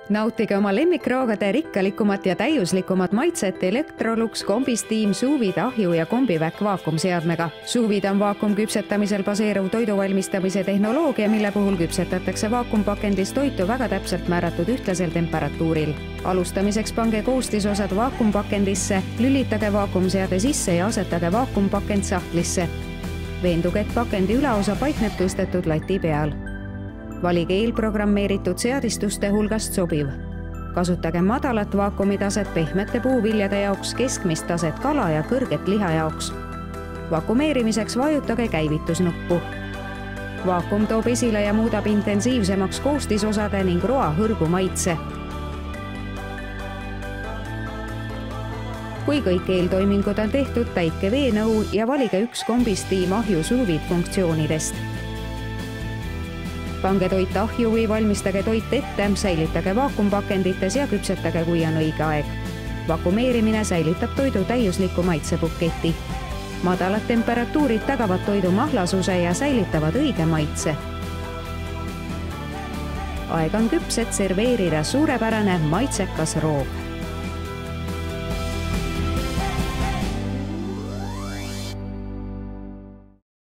Nautige oma lemmikroogade rikkalikumat ja täiuslikumat maitset Electrolux kombistiim suuvid ahju ja kombiväkk vaakumseadmega. Suuvid on vaakumküpsetamisel baseeruv toidu valmistamise tehnoloogia, mille puhul küpsetatakse vaakumpakendis toitu väga täpselt määratud ühtlasel temperatuuril. Alustamiseks pange koostisosad vaakumpakendisse, lülitage vaakumseade sisse ja asetage vaakumpakend sahtlisse. Veenduge, et pakendi ülaosa paikneb tõstetud lati peal. Valige eelprogrammeeritud seadistuste hulgast sobiv. Kasutage madalat vaakumitaset pehmete puuviljade jaoks, keskmist taset kala ja kõrget liha jaoks. Vaakumeerimiseks vajutage käivitusnuppu. Vaakum toob esile ja muudab intensiivsemaks koostisosade ning roa hõrgu maitse. Kui kõik eeltoimingud on tehtud, täitke veenõu ja valige üks kombistiim ahju suuvid funktsioonidest. Pange toit ahju või valmistage toit ette, säilitage vaakumpakendites ja küpsetage, kui on õige aeg. Vaakumeerimine säilitab toidu täiusliku maitsepuketi. Madalad temperatuurid tagavad toidu mahlasuse ja säilitavad õige maitse. Aeg on küps, et serveerida suurepärane maitsekas roog.